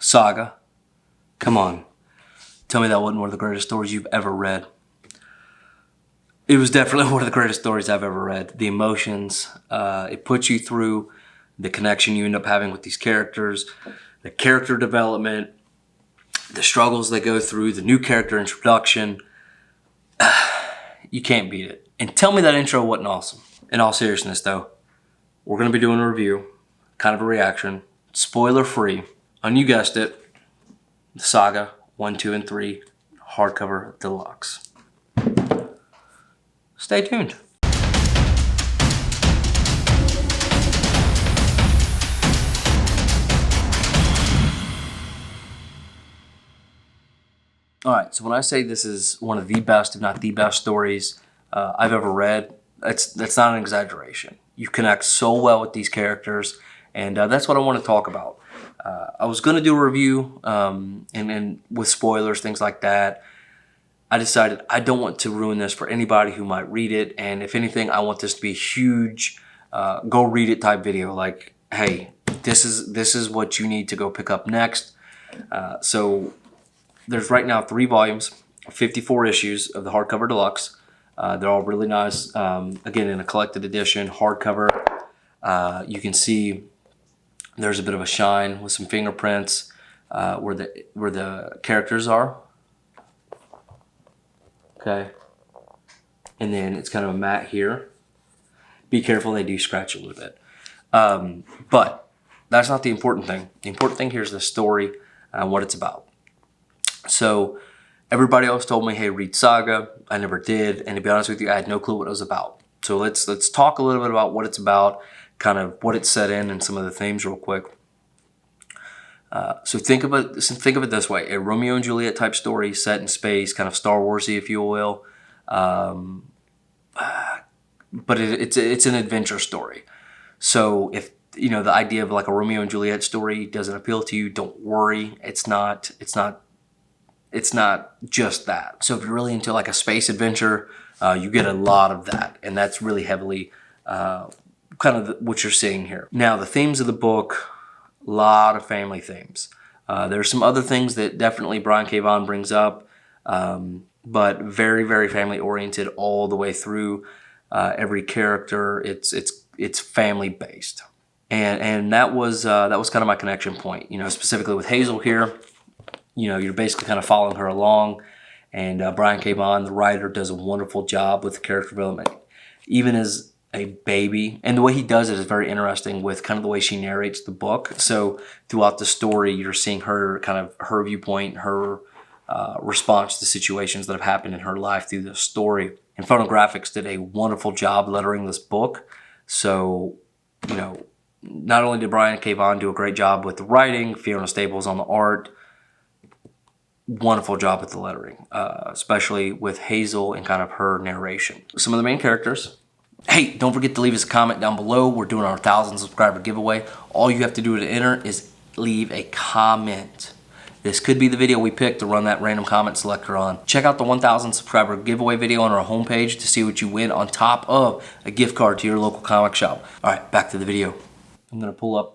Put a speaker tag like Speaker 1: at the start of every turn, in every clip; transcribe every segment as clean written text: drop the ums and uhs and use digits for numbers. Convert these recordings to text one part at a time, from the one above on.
Speaker 1: Saga. Come on. Tell me that wasn't one of the greatest stories you've ever read. It was definitely one of the greatest stories I've ever read. The emotions, it puts you through the connection you end up having with these characters, the character development, the struggles they go through, the new character introduction. You can't beat it. And tell me that intro wasn't awesome. In all seriousness though, we're going to be doing a review, kind of a reaction, spoiler free, and you guessed it, the Saga 1, 2, and 3 hardcover deluxe. Stay tuned. Alright, so when I say this is one of the best, if not the best stories I've ever read, that's not an exaggeration. You connect so well with these characters, and that's what I want to talk about. I was going to do a review, and with spoilers, things like that. I decided I don't want to ruin this for anybody who might read it, and if anything, I want this to be a huge go read it type video. Like, hey, this is what you need to go pick up next. So there's right now 3 volumes, 54 issues of the hardcover deluxe. They're all really nice. Again, in a collected edition, hardcover. You can see there's a bit of a shine with some fingerprints where the characters are. Okay. And then it's kind of a matte here. Be careful, they do scratch a little bit. But that's not the important thing. The important thing here is the story and what it's about. So everybody else told me, hey, read Saga. I never did. And to be honest with you, I had no clue what it was about. So let's talk a little bit about what it's about, kind of what it's set in, and some of the themes real quick. So think of it this way: a Romeo and Juliet type story set in space, kind of Star Warsy, if you will. But it's an adventure story. So if you know the idea of like a Romeo and Juliet story doesn't appeal to you, don't worry. It's not just that. So if you're really into like a space adventure, you get a lot of that, and that's really heavily kind of what you're seeing here. Now, the themes of the book, a lot of family themes. There's some other things that definitely Brian K. Vaughan brings up, but very, very family oriented all the way through. Every character, it's family based, and that was kind of my connection point. You know, specifically with Hazel here. You know, you're basically kind of following her along, and Brian K. Vaughan, the writer, does a wonderful job with the character development, even as a baby. And the way he does it is very interesting with kind of the way she narrates the book. So throughout the story, you're seeing her kind of her viewpoint, her response to situations that have happened in her life through the story. And Photographics did a wonderful job lettering this book. So, you know, not only did Brian K. Vaughan do a great job with the writing, Fiona Staples on the art, wonderful job with the lettering, especially with Hazel and kind of her narration. Some of the main characters. Hey, don't forget to leave us a comment down below. We're doing our 1,000 subscriber giveaway. All you have to do to enter is leave a comment. This could be the video we pick to run that random comment selector on. Check out the 1,000 subscriber giveaway video on our homepage to see what you win on top of a gift card to your local comic shop. All right, back to the video. I'm going to pull up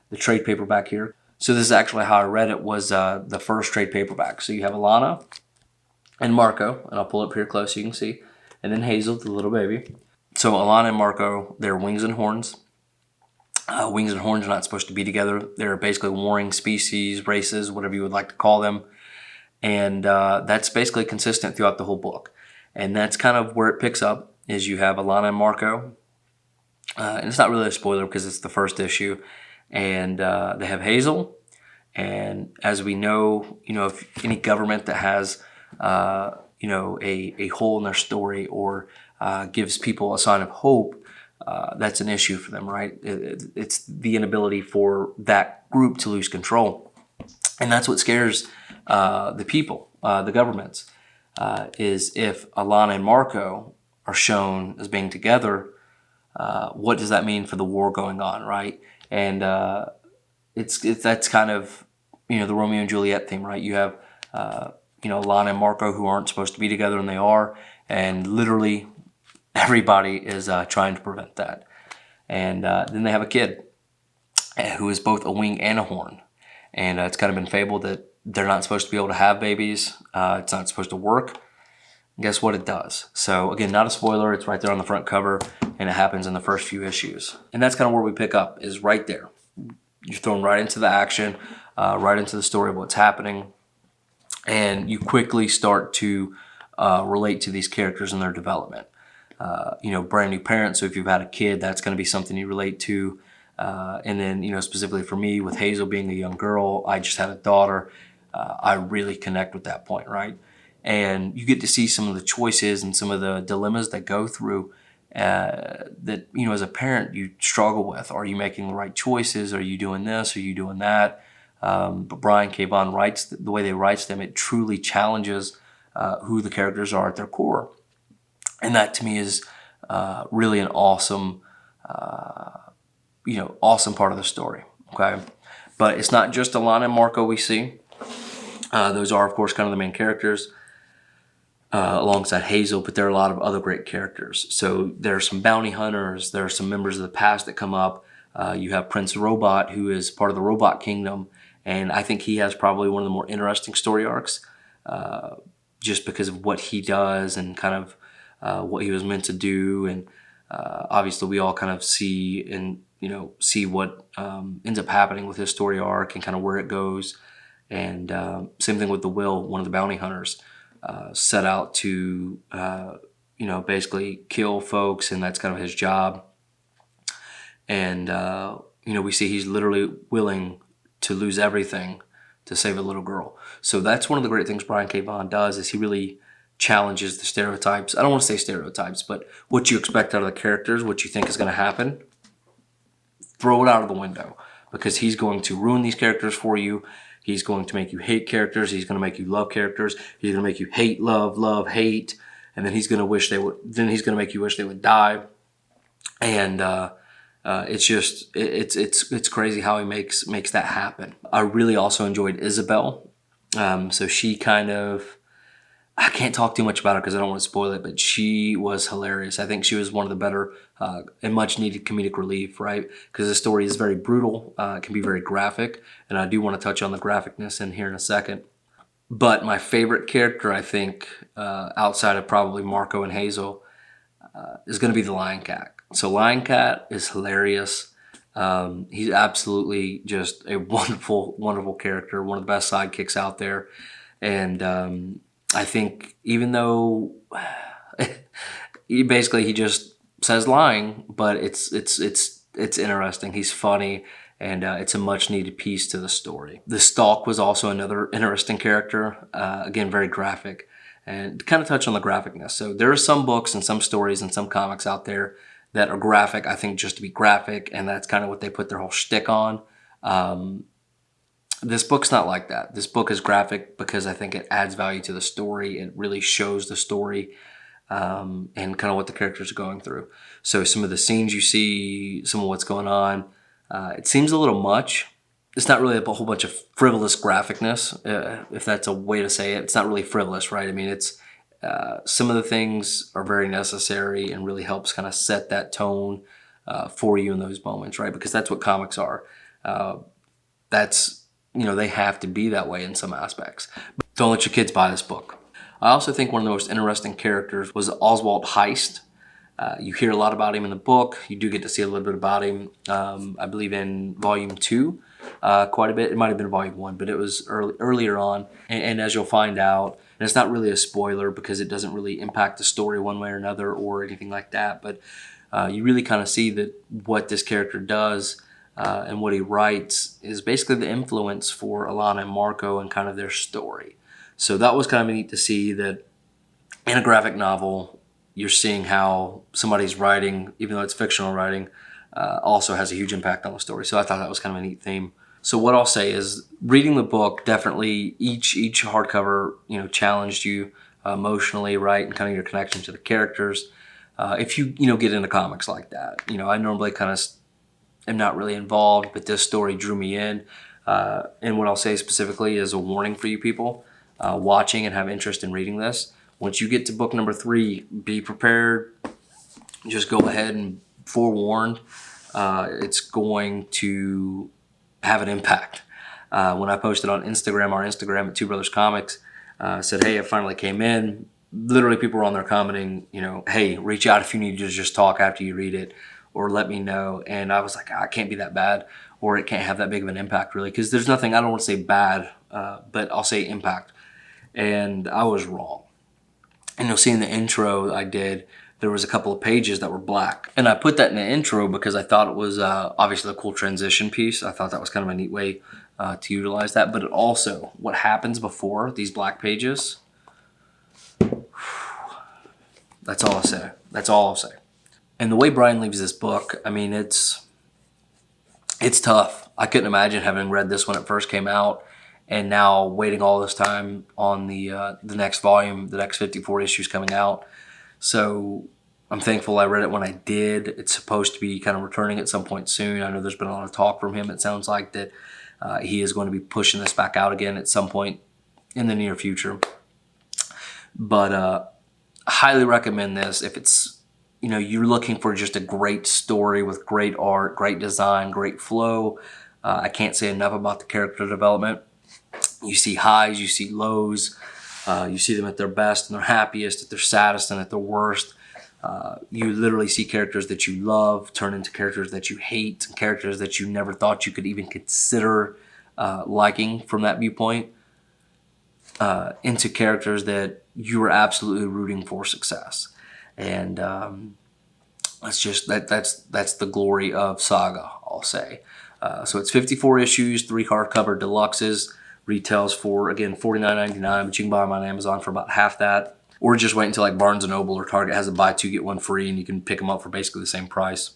Speaker 1: the trade paperback here. So this is actually how I read it, was the first trade paperback. So you have Alana and Marco, and I'll pull up here close so you can see, and then Hazel, the little baby. So Alana and Marco, they're wings and horns. Wings and horns are not supposed to be together. They're basically warring species, races, whatever you would like to call them. And that's basically consistent throughout the whole book. And that's kind of where it picks up, is you have Alana and Marco. And it's not really a spoiler because it's the first issue. And they have Hazel. And as we know, if any government that has, a hole in their story or gives people a sign of hope, that's an issue for them, right? It's the inability for that group to lose control. And that's what scares the people, the governments, is if Alana and Marco are shown as being together, what does that mean for the war going on, right? And that's kind of, the Romeo and Juliet theme, right? You have, Alana and Marco who aren't supposed to be together, and they are, and literally everybody is trying to prevent that. And then they have a kid who is both a wing and a horn. And it's kind of been fabled that they're not supposed to be able to have babies. It's not supposed to work. Guess what? It does. So again, not a spoiler. It's right there on the front cover, and it happens in the first few issues. And that's kind of where we pick up, is right there. You're thrown right into the action, right into the story of what's happening, and you quickly start to relate to these characters and their development. Brand new parents, so if you've had a kid, that's going to be something you relate to. And then, specifically for me, with Hazel being a young girl, I just had a daughter. I really connect with that point, right? And you get to see some of the choices and some of the dilemmas that go through that, as a parent, you struggle with. Are you making the right choices? Are you doing this? Are you doing that? But Brian K. Vaughan writes, the way they writes them, it truly challenges who the characters are at their core. And that to me is really an awesome, awesome part of the story, okay? But it's not just Alana and Marco we see. Those are, of course, kind of the main characters alongside Hazel, but there are a lot of other great characters. So there are some bounty hunters. There are some members of the past that come up. You have Prince Robot, who is part of the Robot Kingdom, and I think he has probably one of the more interesting story arcs just because of what he does and kind of what he was meant to do. And obviously we all kind of see what ends up happening with his story arc and kind of where it goes. And same thing with the Will, one of the bounty hunters, set out to, basically kill folks, and that's kind of his job. And, we see he's literally willing to lose everything to save a little girl. So that's one of the great things Brian K. Vaughan does, is he really challenges the stereotypes. I don't want to say stereotypes, but what you expect out of the characters, what you think is going to happen, throw it out of the window, because he's going to ruin these characters for you. He's going to make you hate characters. He's going to make you love characters. He's going to make you hate, love, hate, and then he's going to wish they would. Then he's going to make you wish they would die. And it's crazy how he makes that happen. I really also enjoyed Isabel. So she kind of, I can't talk too much about her because I don't want to spoil it, but she was hilarious. I think she was one of the better and much needed comedic relief, right? Because the story is very brutal. It can be very graphic, and I do want to touch on the graphicness in here in a second. But my favorite character, I think, outside of probably Marco and Hazel, is going to be the Lion Cat. So Lion Cat is hilarious. He's absolutely just a wonderful, wonderful character, one of the best sidekicks out there. And I think even though he just says lying, but it's interesting. He's funny, and it's a much needed piece to the story. The Stalk was also another interesting character. Again, very graphic, and to kind of touch on the graphicness. So there are some books and some stories and some comics out there that are graphic, I think, just to be graphic, and that's kind of what they put their whole shtick on. This book's not like that. This book is graphic because I think it adds value to the story. It really shows the story and kind of what the characters are going through. So some of the scenes you see, some of what's going on, it seems a little much. It's not really a whole bunch of frivolous graphicness, if that's a way to say it. It's not really frivolous, right? I mean, it's some of the things are very necessary and really helps kind of set that tone for you in those moments, right? Because that's what comics are. They have to be that way in some aspects. But don't let your kids buy this book. I also think one of the most interesting characters was Oswald Heist. You hear a lot about him in the book. You do get to see a little bit about him, I believe in volume 2, quite a bit. It might have been volume 1, but it was earlier on. And as you'll find out, and it's not really a spoiler because it doesn't really impact the story one way or another or anything like that, but you really kind of see that what this character does and what he writes is basically the influence for Alana and Marco and kind of their story. So that was kind of neat to see that in a graphic novel, you're seeing how somebody's writing, even though it's fictional writing, also has a huge impact on the story. So I thought that was kind of a neat theme. So what I'll say is reading the book, definitely each hardcover, challenged you emotionally, right? And kind of your connection to the characters. If you get into comics like that, I normally kind of am not really involved, but this story drew me in. And what I'll say specifically is a warning for you people watching and have interest in reading this. Once you get to book number 3, be prepared. Just go ahead and forewarned. It's going to have an impact. When I posted on Instagram, our Instagram at Two Brothers Comics, said, hey, it finally came in. Literally people were on there commenting, you know, hey, reach out if you need to just talk after you read it, or let me know. And I was like, I can't be that bad, or it can't have that big of an impact really, because there's nothing, I don't want to say bad, but I'll say impact. And I was wrong. And you'll see in the intro I did, there was a couple of pages that were black. And I put that in the intro because I thought it was obviously a cool transition piece. I thought that was kind of a neat way to utilize that. But it also, what happens before these black pages, that's all I'll say. That's all I'll say. And the way Brian leaves this book, I mean, it's tough. I couldn't imagine having read this when it first came out, and now waiting all this time on the next volume, the next 54 issues coming out. So I'm thankful I read it when I did. It's supposed to be kind of returning at some point soon. I know there's been a lot of talk from him. It sounds like that he is going to be pushing this back out again at some point in the near future. But highly recommend this if it's, you know, you're looking for just a great story with great art, great design, great flow. I can't say enough about the character development. You see highs, you see lows, you see them at their best and their happiest, at their saddest and at their worst. You literally see characters that you love turn into characters that you hate, and characters that you never thought you could even consider liking from that viewpoint, into characters that you were absolutely rooting for success. And that's just that's the glory of Saga, I'll say. So it's 54 issues, 3 hardcover deluxes. Retails for, again, $49.99, but you can buy them on Amazon for about half that. Or just wait until like Barnes & Noble or Target has a buy 2, get 1 free, and you can pick them up for basically the same price.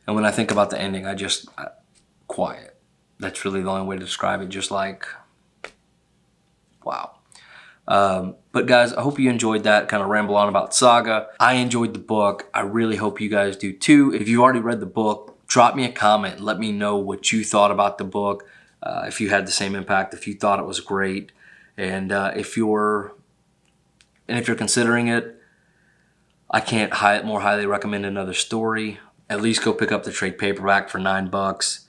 Speaker 1: And when I think about the ending, quiet. That's really the only way to describe it, just like, wow. But guys, I hope you enjoyed that kind of ramble on about Saga. I enjoyed the book. I really hope you guys do too. If you've already read the book, drop me a comment. Let me know what you thought about the book. If you had the same impact, if you thought it was great. And if you're considering it, I can't more highly recommend another story. At least go pick up the trade paperback for $9.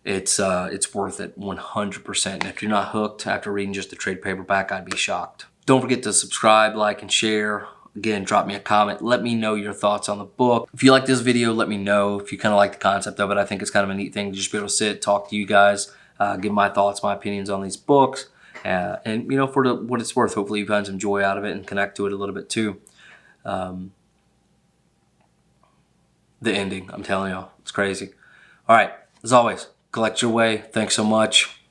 Speaker 1: It's worth it 100%. And if you're not hooked after reading just the trade paperback, I'd be shocked. Don't forget to subscribe, like, and share. Again, drop me a comment. Let me know your thoughts on the book. If you like this video, let me know. If you kind of like the concept of it, I think it's kind of a neat thing to just be able to sit, talk to you guys, give my thoughts, my opinions on these books. And, you know, for what it's worth, hopefully you find some joy out of it and connect to it a little bit too. The ending, I'm telling you, it's crazy. All right, as always, collect your way. Thanks so much.